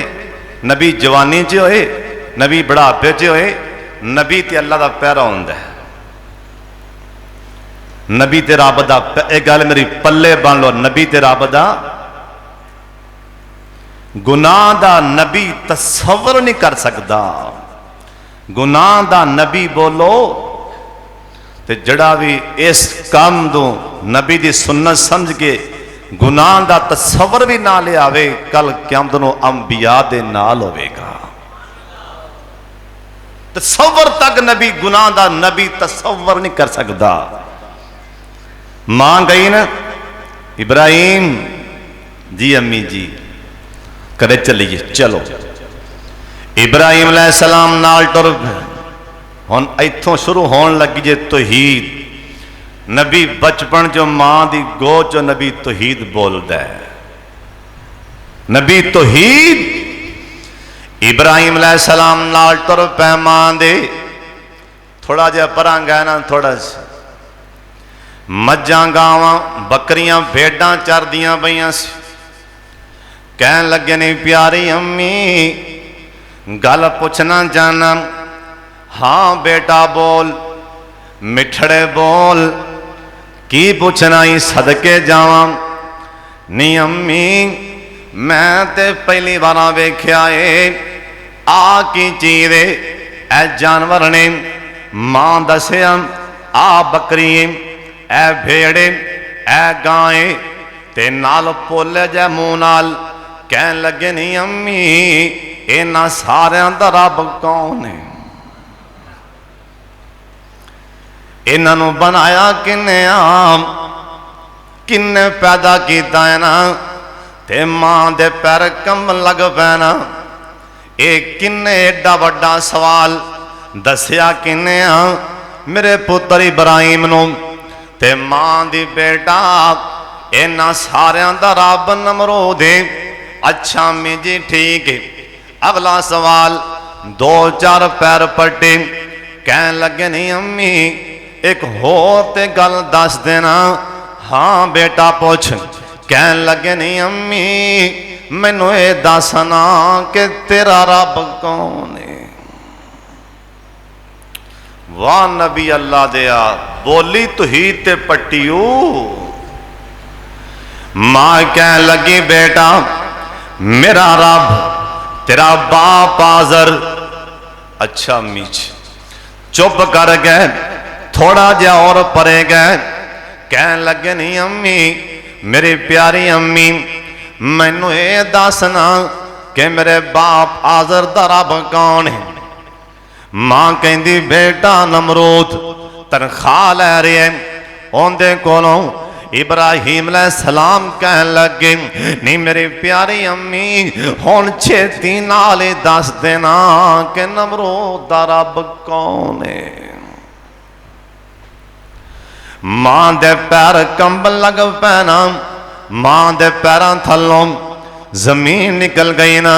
नबी जवानी च होए, नबी बुढ़ापे च होए, नबी ते अल्लाह दा पैरा हुंदा है, नबी ते रब दा, एक गल मेरी पल्ले बन लो, नबी ते रब दा, गुनाह दा नबी तसव्वुर नहीं कर सकता। गुनाह दा नबी बोलो ते जड़ा भी इस काम दो नबी दी सुन्नत समझ के गुनाह दा तसव्वुर भी ना ले आवे, कल क़यामत नूं अंबिया दे नाल होवेगा। तसव्वुर तक नबी, गुनाह दा नबी तसव्वुर नहीं कर सकता। मां गई ना, इब्राहिम जी अम्मी जी करे चलिए, चलो इब्राहिम अलैहिस्सलाम नाल टुर पए। हुण इत्थों शुरू होण लगी जे तौहीद। नबी बचपन चो मां दी गोद चो नबी तौहीद बोलदा है। नबी तौहीद इब्राहिम अलैहिस्सलाम नाल टुर पए मां दे। थोड़ा जिहा परां गए ना, थोड़ा मज्जां गावां बकरियां भेडां चरदियां पईयां सी। कहन लगे ने प्यारी अम्मी गल पुछना चाहना। हाँ बेटा बोल, मिठड़े बोल, की पुछना ही सदके जावां। नी अम्मी मैं ते पहली बार वेख्या है आ की चीज है। ए जानवर ने मां दसिया आ बकरी ए भेड़े ए गाय ते नाल पोले जै मुंह नाल। कहन लगे नी अम्मी इन्हां सारियां दा रब कौन है? इन्हां नूं बनाया किन्ने किन्ने पैदा कीता है ना। ते मां दे पैर कंबन लग पैना। ये किन्ने एडा वड्डा सवाल दसिया किन्ने मेरे पुत्र इब्राहिम नूं। ते मां दी बेटा इन्हां सारियां दा रब नमरूद है। अच्छा अम्मी जी ठीक है। अगला सवाल दो चार पैर पट्टे। कहन लगे नहीं अम्मी एक होर ते गल दस देना। हाँ बेटा पूछ। कहन लगे नहीं अम्मी मैनू ये दसना कि तेरा रब कौन है? वाह नबी अल्लाह दिया बोली तौहीद ते पट्टियो। मां कहन लगी बेटा मेरा रब तेरा बाप आज़र। अच्छा अम्मी चुप कर गए। थोड़ा जा और परे गए। कहन लगे नहीं अम्मी मेरी प्यारी अम्मी मैनू ये दसना कि मेरे बाप आज़र दा रब कौन है? मां कहती बेटा नमरूद तनख्वाह लै रहे हैं उनके कोलों। इब्राहिम अलैहिस्सलाम कहन लगे नहीं मेरी प्यारी अम्मी हुण छेती नाल ही दस देना कि नमरूद दा रब कौन है? मां दे पैर कंबन लग पैना। मां दे पैरों थलों जमीन निकल गई ना।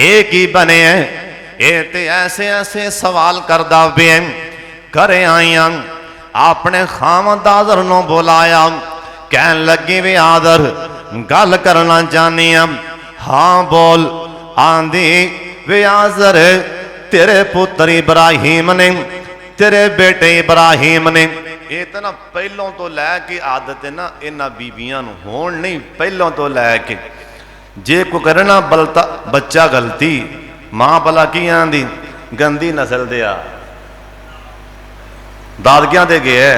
एक ही बने ये ते ऐसे ऐसे सवाल करदा पे घरे आईया अपने खामद आदर नूं बुलाया। कहन लगी वे आदर गल करना चाहनी हूं। हाँ बोल। आंदी वे आदर तेरे पुत्र इब्राहिम ने तेरे बेटे इब्राहिम ने। ये तो ना पहलों तो लैके आदत है ना इन्हां बीबियां नूं होण नहीं पहलों तो लैके जे को करना बलता बच्चा गलती मां भला की आंदी गंदी नस्ल दे आ दादकियां ते गया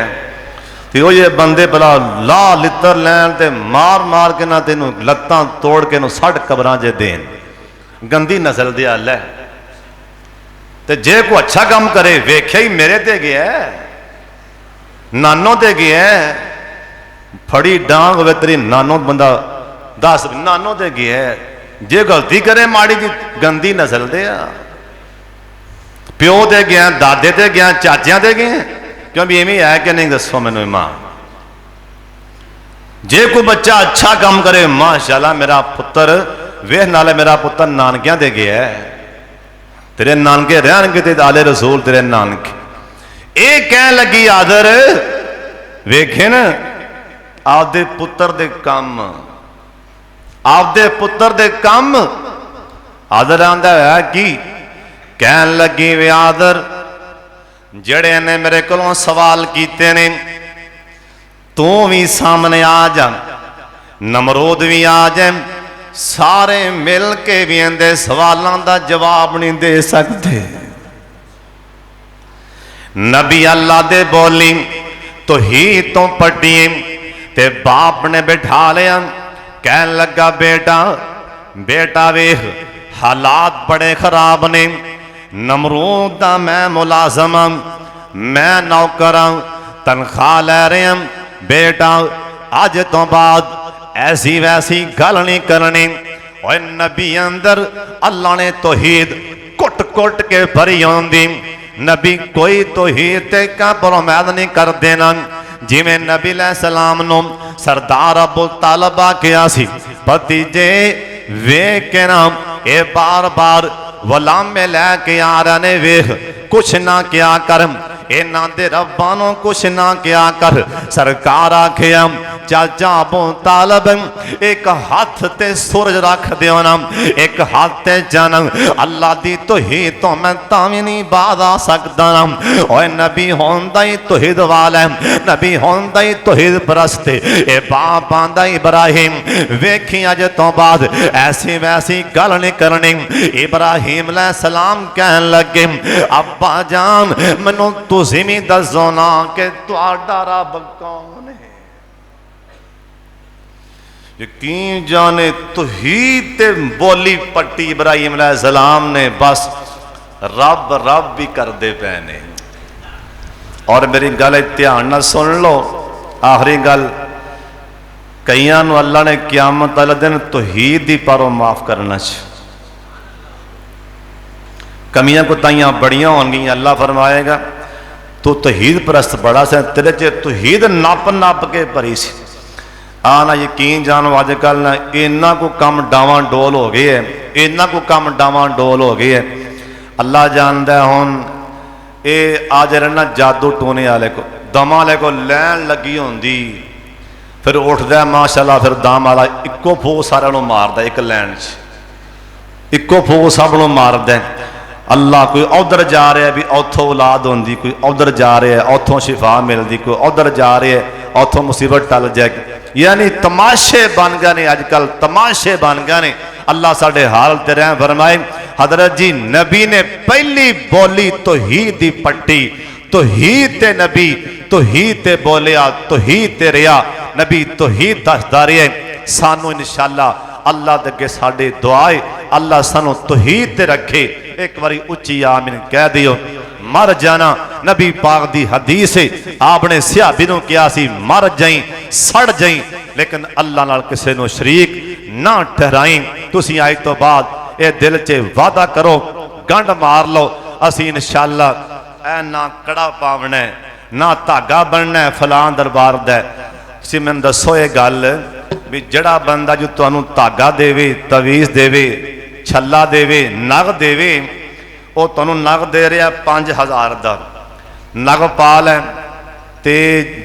ते ओ ये बंदे भला ला लित्तर लैन ते मार मार के ना तेनों लत्तां तोड़ के नूं सट कबरां च देन गंदी नस्ल दे आ लै। ते जे को अच्छा काम करे वेख्या ही मेरे ते गया नानों ते गया फड़ी डांग होवे तेरी नानों बंदा दस नानों ते गया। जे गलती करे माड़ी जी गंदी नस्ल दे आ प्यो ते गया दादे ते गया चाचियां ते गए क्यों भी इवें है कि नहीं दसो मैनू मां। जे कोई बच्चा अच्छा काम करे माशाअल्लाह मेरा पुत्र वेख नाले मेरा पुत्र नानकियां ते गया तेरे नानके रहनगे ते आले रसूल तेरे नानके। ये कह लगी आदर वेखे न आपदे पुत्र दे काम आपदे पुत्र दे काम। आदर आंदा है कि कहन लगी वे आदर जड़े ने मेरे कोलों सवाल कीते ने तू भी सामने आ जा नमरूद भी आ जाए सारे मिल के भी इनके सवालों का जवाब नहीं दे सकते। नबी अल्लाह दे बोली तो ही तो पट्टी ते बाप ने बिठा लिया। कहन लगा बेटा बेटा वेख हालात बड़े खराब ने नमरूद दा मैं मुलाजम मैं नौकर तनख्वाह लै रहे बेटा अज तो बाद ऐसी वैसी गल नहीं करनी। और नबी अंदर अल्लाह ने तौहीद घुट घुट के भरी आउंदी। नबी कोई तौहीद ते कंप्रोमाइज नहीं कर देना। जिवें नबी अलैहिस्सलाम नूं सरदार अबू तालिब आखिया सी, भतीजे वेख के ना ये बार बार वलामे लैके आ रहे ने, वेख कुछ ना क्या कर, इन्हां दे रब्बां नूं कुछ ना क्या कर। सरकार आखिया चाचा अबू तालिब एक हाथ ते सूरज रख दियो ना, एक हाथ ते जन्म, अल्लाह दी तौहीद तो मैं तावी नहीं बाज आ सकदा ना। ओए नबी होंदा ही तौहीद वाला है, नबी होंदा ही तौहीद परस्त है। ए बाप आंदा इब्राहिम वेखी अज तो बाद ऐसी वैसी गल नहीं करनी। इब्राहिम अलैहिस्सलाम कहन लगे, अब्बा जान मैनू तुसीं भी दसो ना कि तुहाडा रब कौन है। यकीन जाने तौहीद ते बोली पट्टी इब्राहिम अलैहिस्सलाम ने, बस रब रब भी करते पे ने। और मेरी गल ध्यान ना सुन लो, आखिरी गल, कईयां नूं अल्लाह ने क़यामत वाले दिन तौहीद दी पारों माफ करना च कमियां कोताहियां बड़ियां होणगियां। अल्लाह फरमाएगा तू तौहीद परस्त बड़ा से, तेरे च तौहीद नप नप के भरी सी। ना यकीन जानो अजकल ना इन्ना को कम डावां डोल हो गए है, इन्ना को कम डावां डोल हो गए है। अल्लाह जानता है हुण ये आज रहना जादू टोने वाले को, दम वाले को लैन लगी होंदी, फिर उठदा माशाअल्लाह, फिर दम वाला इक्को फूक सारे नूं मारदा, एक लैन च इक्को फूक सब नूं मारदा। अल्लाह कोई उधर जा रहा है भी उथों औलाद होंदी, कोई उधर जा रहा है उथों शिफा मिलती, कोई उधर जा रहा है उथों मुसीबत टल जाएगी। यानी तमाशे बन गए ने, अजकल तमाशे बन गए ने। अल्लाह साडे हाल ते रहम फरमाए। हजरत जी नबी ने पहली बोली तौहीद दी पट्टी, तौहीद ते नबी, तौहीद ते बोलिया, तौहीद ते रिया, नबी तौहीद दसदा रहा। सानू इंशाअल्लाह अल्लाह दे अगे साडी दुआ है, अल्लाह सानू तौहीद ते रखे। एक बारी उच्ची आमीन कह दियो। मर जाना नबी पाक दी हदीस है, आपने सहाबी नूं कहा सी मर जाई सड़ जाई, लेकिन अल्लाह नाल किसे नूं शरीक ना ठहराई। तुसी अज तो बाद ये दिल च वादा करो, गंढ मार लो, असी इंशाअल्लाह ऐ ना कड़ा पावना है ना धागा बनना है फलां दरबार दा। तुसी मैनूं दसो ये गल भी जड़ा बंदा जो तुहानूं धागा देवे, तवीज़ देवे, छल्ला देवे, नग देवे, वो तुहानूं नग दे रहा 5000 का नग पा लै, ते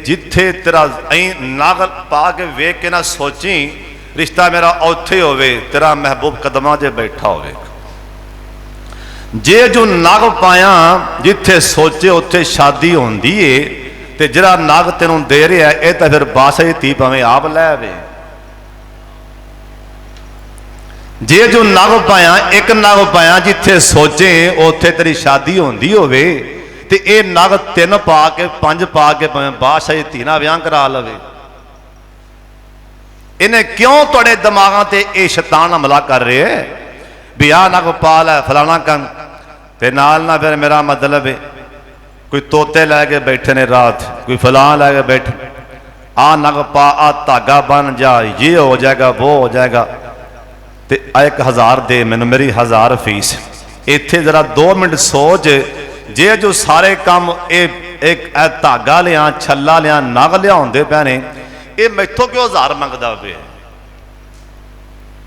जिथे तेरा नग पा के वेख के ना सोची रिश्ता मेरा उत्थे होवे, तेरा महबूब कदमां 'च बैठा होवे। जे जो नग पाया जिथे सोचे उत्थे शादी होंदी है, ते जिहड़ा नग तेनों दे रहा है ये तो फिर बादशाह दी धी भावें आप लै आवे। जे जो नग पाया, एक नग पाया जिथे सोचे उत्थे तेरी शादी होंदी होवे, ते ये नग 3 पा के 5 पा के भावें बादशाह दी धी नाल विआह करा लवे। इन्हें क्यों तुहाडे दिमागां ते ये शैतान हमला कर रहे है भी आ नग पा लै फलाना कम, ते नाल ना फिर मेरा मतलब है कोई तोते लैके बैठे ने रात, कोई फलां लैके बैठे, आ नग पा, आ धागा बन जा, ये हो जाएगा वो हो जाएगा, ते 1000 दे मैनू, मेरी 1000 फीस। इत्थे जरा 2 मिनट सोच, जे जो सारे काम एक धागा लिया, छल्ला लिया, नग लियाउंदे पे ने, ये मैथों क्यों 1000 मंगदा पे?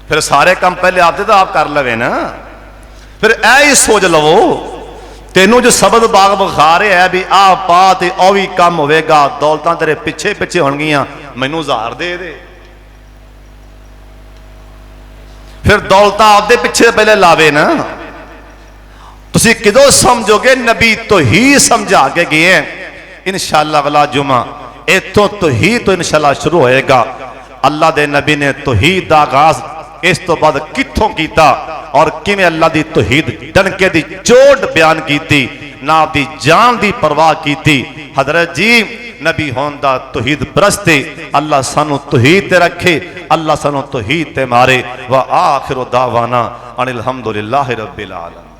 फिर सारे काम पहले आपदे तो आप कर लवे ना। फिर ऐ ही सोच लवो, तेनों जो शब्द बाग विखा रहा है भी आ पा ते ओ भी कम होवेगा, दौलतां तेरे पिछे पिछे होणगियां, मैनू 1000 दे दे। फिर दौलतां आपदे पिछे पहले लावे ना। तुसी किदों समझोगे? नबी तो ही समझा के गए हैं। इंशाअल्लाह अगला जुमा इतों तौहीद तो इंशाअल्लाह शुरू होएगा। अल्लाह दे नबी ने तौहीद दा आगाज इस तो बाद कित्थों कीता और किवें अल्लाह दी तौहीद डनके दी चोट बयान कीती, ना आपदी जान दी परवाह कीती। हजरत जी नबी होन दा तौहीद परस्ते, अल्लाह सानू तौहीद ते रखे, अल्लाह सानू तौहीद ते मारे। व आखिरु दावाना अनिल हम्दुलिल्लाहि रब्बिल आलमीन।